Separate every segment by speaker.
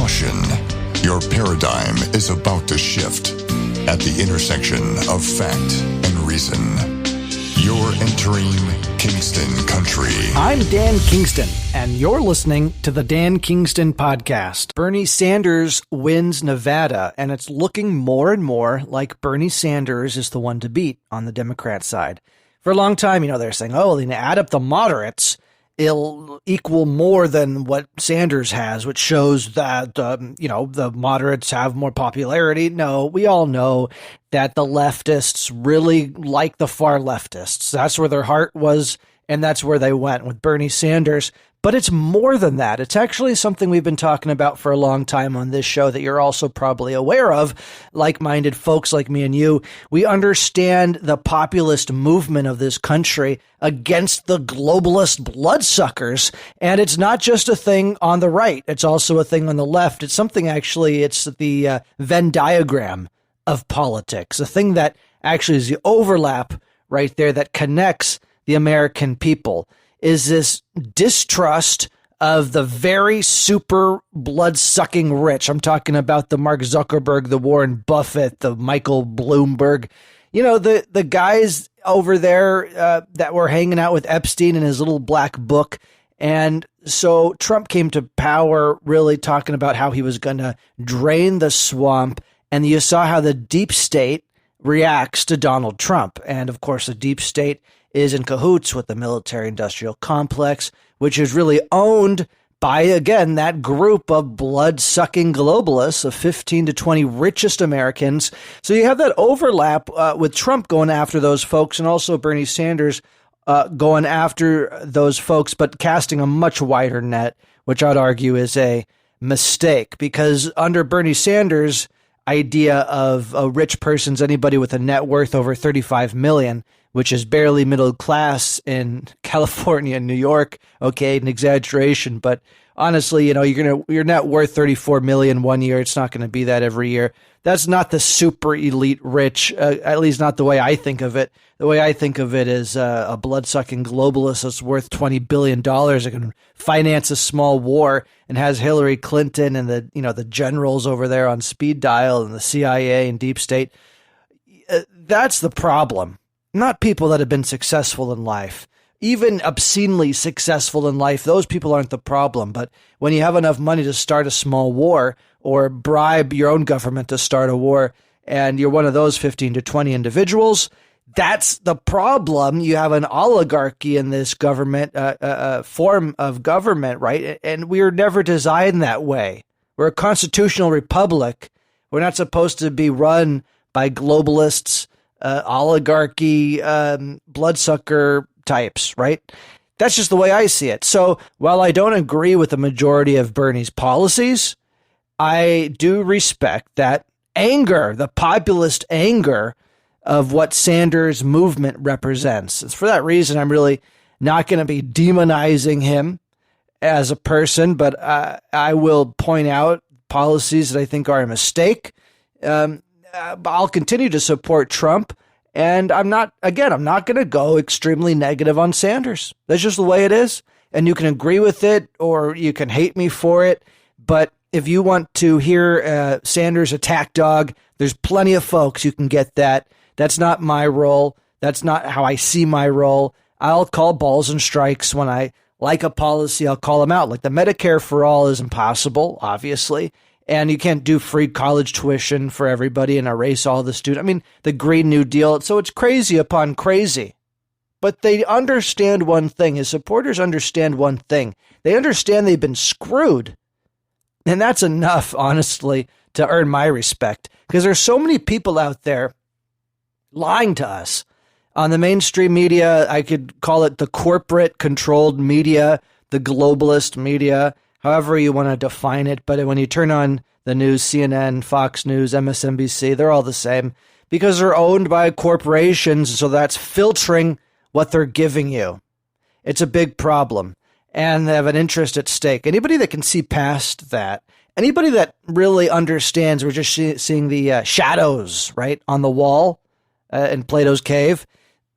Speaker 1: caution. Your paradigm is about to shift at the intersection of fact and reason. You're entering Kingston Country.
Speaker 2: I'm Dan Kingston, and you're listening to the Dan Kingston Podcast. Bernie Sanders wins Nevada, and it's looking more and more like Bernie Sanders is the one to beat on the Democrat side. For a long time, they're saying, add up the moderates, it'll equal more than what Sanders has, which shows that, the moderates have more popularity. No, we all know that the leftists really like the far leftists. That's where their heart was, and that's where they went with Bernie Sanders. But it's more than that. It's actually something we've been talking about for a long time on this show that you're also probably aware of. Like-minded folks like me and you, we understand the populist movement of this country against the globalist bloodsuckers. And it's not just a thing on the right. It's also a thing on the left. It's something actually, it's the Venn diagram of politics, a thing that actually is the overlap right there that connects the American people. Is this distrust of the very super blood-sucking rich. I'm talking about the Mark Zuckerberg, the Warren Buffett, the Michael Bloomberg, the guys over there that were hanging out with Epstein in his little black book. And so Trump came to power really talking about how he was going to drain the swamp. And you saw how the deep state reacts to Donald Trump. And of course, the deep state is in cahoots with the military-industrial complex, which is really owned by, again, that group of blood-sucking globalists, the 15 to 20 richest Americans. So you have that overlap with Trump going after those folks and also Bernie Sanders going after those folks, but casting a much wider net, which I'd argue is a mistake, because under Bernie Sanders' idea of a rich person's anybody with a net worth over 35 million, which is barely middle class in California and New York. Okay, an exaggeration, but honestly, your net worth 34 million one year. It's not going to be that every year. That's not the super elite rich, at least not the way I think of it. The way I think of it is a blood-sucking globalist that's worth $20 billion that can finance a small war and has Hillary Clinton and the generals over there on speed dial and the CIA and deep state. That's the problem. Not people that have been successful in life, even obscenely successful in life. Those people aren't the problem. But when you have enough money to start a small war or bribe your own government to start a war, and you're one of those 15 to 20 individuals, that's the problem. You have an oligarchy in this government, form of government, right? And we were never designed that way. We're a constitutional republic. We're not supposed to be run by globalists, oligarchy, bloodsucker types, right? That's just the way I see it. So while I don't agree with the majority of Bernie's policies, I do respect that anger, the populist anger of what Sanders' movement represents. It's for that reason I'm really not going to be demonizing him as a person, but I will point out policies that I think are a mistake. I'll continue to support Trump, and I'm not going to go extremely negative on Sanders. That's just the way it is, and you can agree with it or you can hate me for it, but if you want to hear Sanders attack dog, there's plenty of folks you can get that. That's not my role. That's not how I see my role. I'll call balls and strikes when I like a policy. I'll call them out. Like the Medicare for all is impossible, obviously. And you can't do free college tuition for everybody and erase all the students. I mean, the Green New Deal. So it's crazy upon crazy. But they understand one thing. His supporters understand one thing. They understand they've been screwed. And that's enough, honestly, to earn my respect. Because there's so many people out there lying to us. On the mainstream media, I could call it the corporate-controlled media, the globalist media, however you want to define it. But when you turn on the news, CNN, Fox News, MSNBC, they're all the same because they're owned by corporations. So that's filtering what they're giving you. It's a big problem. And they have an interest at stake. Anybody that can see past that, anybody that really understands, we're just seeing the shadows, right, on the wall in Plato's cave,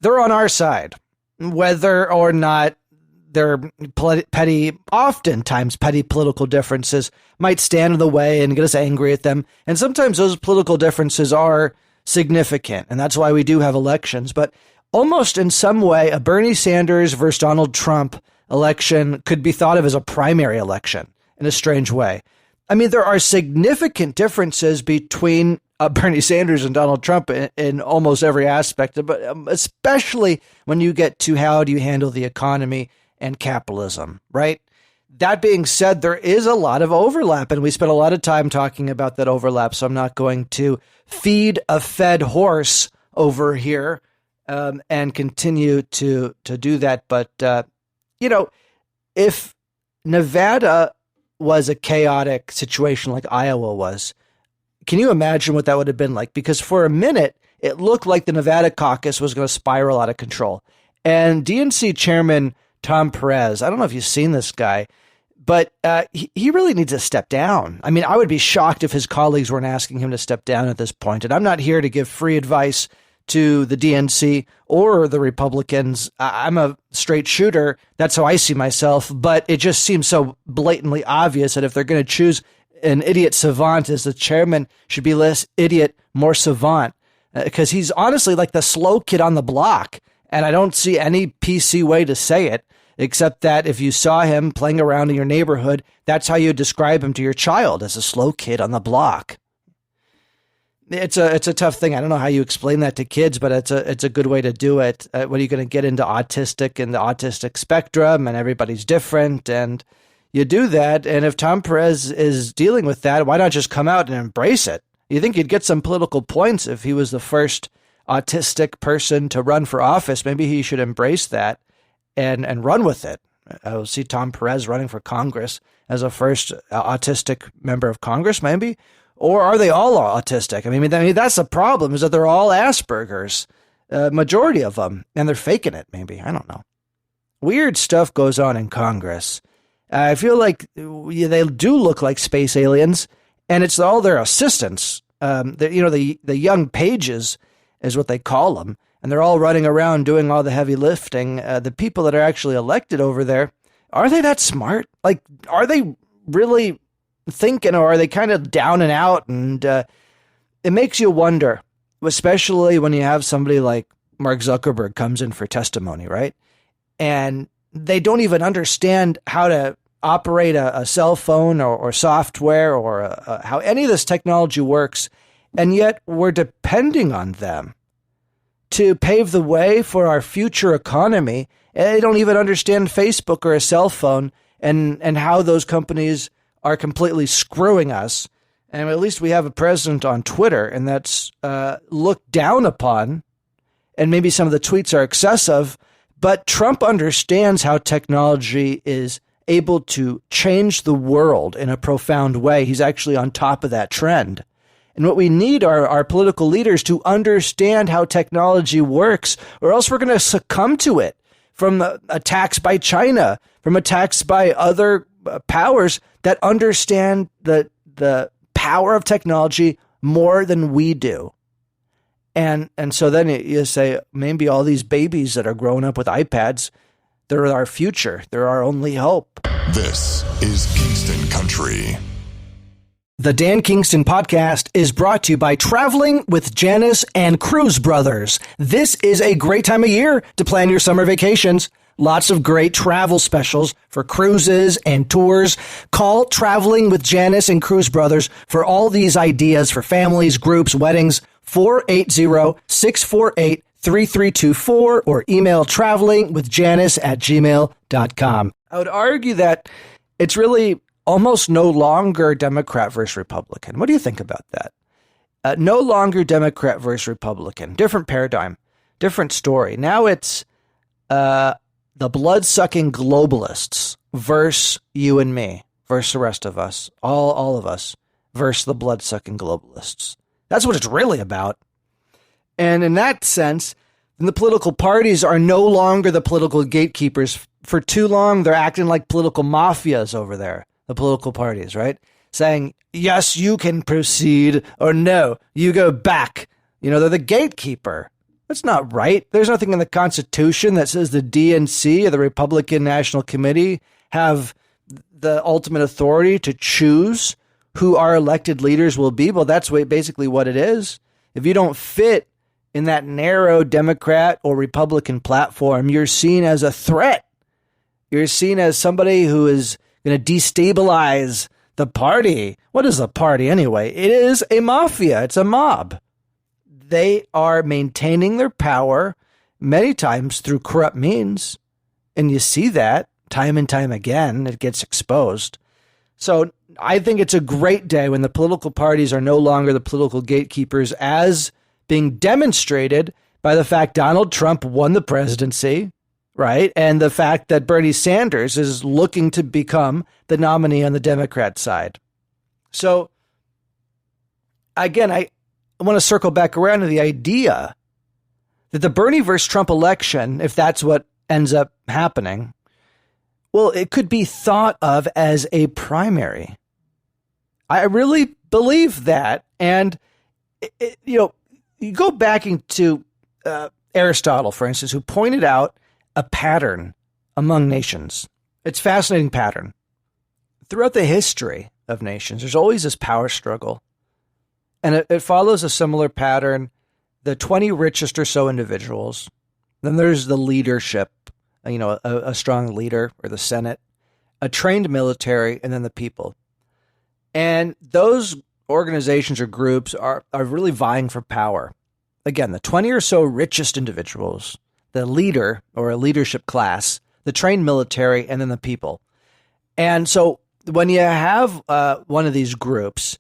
Speaker 2: they're on our side, whether or not their oftentimes petty political differences might stand in the way and get us angry at them. And sometimes those political differences are significant, and that's why we do have elections. But almost in some way, a Bernie Sanders versus Donald Trump election could be thought of as a primary election in a strange way. I mean, there are significant differences between Bernie Sanders and Donald Trump in almost every aspect, but especially when you get to how do you handle the economy and capitalism, right? That being said, there is a lot of overlap, and we spent a lot of time talking about that overlap, so I'm not going to feed a fed horse over here and continue to do that. But, if Nevada was a chaotic situation like Iowa was, can you imagine what that would have been like? Because for a minute, it looked like the Nevada caucus was going to spiral out of control. And DNC chairman Tom Perez, I don't know if you've seen this guy, but he really needs to step down. I mean, I would be shocked if his colleagues weren't asking him to step down at this point. And I'm not here to give free advice to the DNC or the Republicans. I'm a straight shooter. That's how I see myself. But it just seems so blatantly obvious that if they're going to choose an idiot savant as the chairman, should be less idiot, more savant, because he's honestly like the slow kid on the block. And I don't see any PC way to say it, except that if you saw him playing around in your neighborhood, that's how you describe him to your child, as a slow kid on the block. It's a tough thing. I don't know how you explain that to kids, but it's a good way to do it. When you're going to get into autistic and the autistic spectrum, and everybody's different, and you do that. And if Tom Perez is dealing with that, why not just come out and embrace it? You think you'd get some political points if he was the first autistic person to run for office. Maybe he should embrace that and run with it. I'll see Tom Perez running for Congress as a first autistic member of Congress, maybe. Or are they all autistic? I mean, that's the problem, is that they're all Asperger's, majority of them, and they're faking it, maybe. I don't know. Weird stuff goes on in Congress. I feel like they do look like space aliens, and it's all their assistants. The young pages is what they call them, and they're all running around doing all the heavy lifting. The people that are actually elected over there, are they that smart? Like, are they really thinking, or are they kind of down and out? And it makes you wonder, especially when you have somebody like Mark Zuckerberg comes in for testimony, right? And they don't even understand how to operate a cell phone or software or how any of this technology works. And yet we're depending on them to pave the way for our future economy. And they don't even understand Facebook or a cell phone and how those companies are completely screwing us. And at least we have a president on Twitter, and that's looked down upon. And maybe some of the tweets are excessive, but Trump understands how technology is able to change the world in a profound way. He's actually on top of that trend. And what we need are our political leaders to understand how technology works, or else we're going to succumb to it, from attacks by China, from attacks by other powers that understand the power of technology more than we do. And so then you say, maybe all these babies that are growing up with iPads, they're our future. They're our only hope.
Speaker 1: This is Kingston Country.
Speaker 2: The Dan Kingston podcast is brought to you by Traveling with Janice and Cruise Brothers. This is a great time of year to plan your summer vacations. Lots of great travel specials for cruises and tours. Call Traveling with Janice and Cruise Brothers for all these ideas for families, groups, weddings. 480-648-3324 or email travelingwithjanice@gmail.com. I would argue that it's really almost no longer Democrat versus Republican. What do you think about that? No longer Democrat versus Republican. Different paradigm, different story. Now it's the blood-sucking globalists versus you and me, versus the rest of us, all of us, versus the blood-sucking globalists. That's what it's really about. And in that sense, the political parties are no longer the political gatekeepers. For too long, they're acting like political mafias over there, the political parties, right? Saying, yes, you can proceed, or no, you go back. They're the gatekeeper. That's not right. There's nothing in the Constitution that says the DNC or the Republican National Committee have the ultimate authority to choose who our elected leaders will be. Well, that's basically what it is. If you don't fit in that narrow Democrat or Republican platform, you're seen as a threat. You're seen as somebody who is going to destabilize the party. What is a party anyway? It is a mafia. It's a mob. They are maintaining their power many times through corrupt means. And you see that time and time again. It gets exposed. So I think it's a great day when the political parties are no longer the political gatekeepers, as being demonstrated by the fact Donald Trump won the presidency, right? And the fact that Bernie Sanders is looking to become the nominee on the Democrat side. So again, I want to circle back around to the idea that the Bernie versus Trump election, if that's what ends up happening, well, it could be thought of as a primary. I really believe that. And, you go back into Aristotle, for instance, who pointed out a pattern among nations. It's a fascinating pattern. Throughout the history of nations, there's always this power struggle. And it follows a similar pattern. The 20 richest or so individuals. Then there's the leadership, a strong leader, or the Senate, a trained military, and then the people. And those organizations or groups are really vying for power. Again, the 20 or so richest individuals, the leader or a leadership class, the trained military, and then the people. And so when you have one of these groups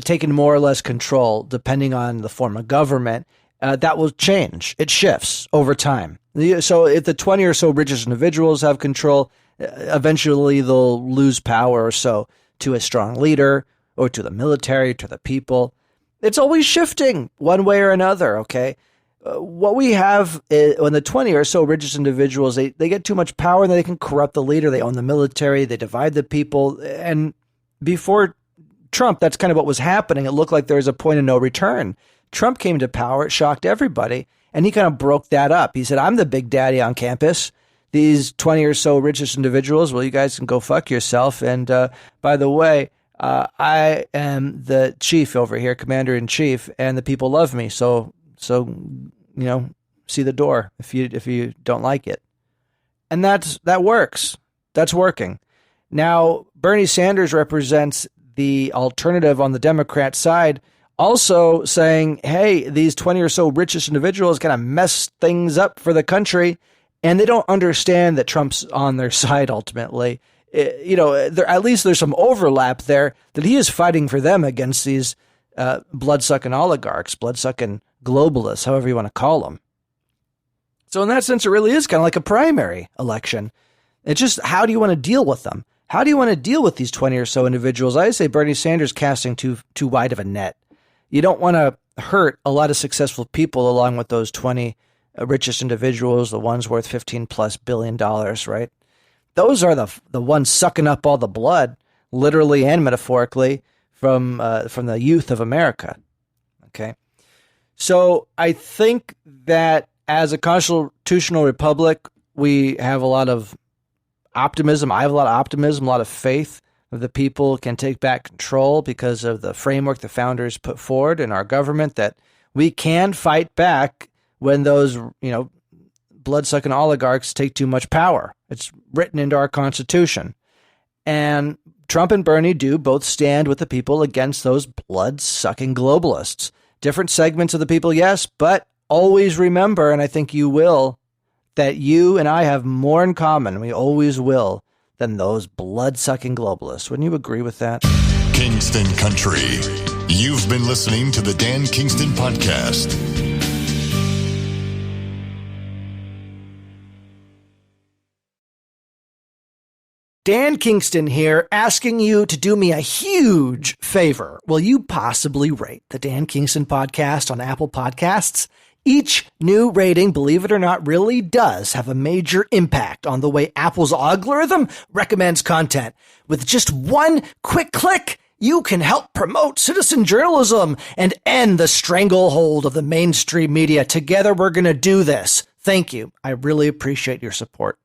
Speaker 2: taking more or less control, depending on the form of government, that will change. It shifts over time. So if the 20 or so richest individuals have control, eventually they'll lose power or so to a strong leader or to the military, to the people. It's always shifting one way or another, okay? What we have is when the 20 or so richest individuals, they get too much power and they can corrupt the leader. They own the military. They divide the people. And before Trump, that's kind of what was happening. It looked like there was a point of no return. Trump came to power. It shocked everybody. And he kind of broke that up. He said, I'm the big daddy on campus. These 20 or so richest individuals, well, you guys can go fuck yourself. And by the way, I am the chief over here, commander in chief, and the people love me. So see the door if you don't like it. And that works. That's working. Now, Bernie Sanders represents the alternative on the Democrat side, also saying, hey, these 20 or so richest individuals kind of mess things up for the country, and they don't understand that Trump's on their side ultimately. At least there's some overlap there, that he is fighting for them against these blood-sucking oligarchs, blood-sucking globalists, however you want to call them. So in that sense, it really is kind of like a primary election. It's just, how do you want to deal with them? How do you want to deal with these 20 or so individuals? I say Bernie Sanders casting too wide of a net. You don't want to hurt a lot of successful people along with those 20 richest individuals, the ones worth $15+ billion, right? Those are the ones sucking up all the blood, literally and metaphorically, from the youth of America. Okay, so I think that as a constitutional republic, we have a lot of optimism. I have a lot of optimism, a lot of faith that the people can take back control because of the framework the founders put forward in our government, that we can fight back when those, blood-sucking oligarchs take too much power. It's written into our Constitution. And Trump and Bernie do both stand with the people against those blood-sucking globalists. Different segments of the people, yes, but always remember, and I think you will, that you and I have more in common, we always will, than those blood-sucking globalists. Wouldn't you agree with that?
Speaker 1: Kingston Country. You've been listening to the Dan Kingston Podcast.
Speaker 2: Dan Kingston here, asking you to do me a huge favor. Will you possibly rate the Dan Kingston Podcast on Apple Podcasts? Each new rating, believe it or not, really does have a major impact on the way Apple's algorithm recommends content. With just one quick click, You can help promote citizen journalism and end the stranglehold of the mainstream media. Together, we're going to do this. Thank you. I really appreciate your support.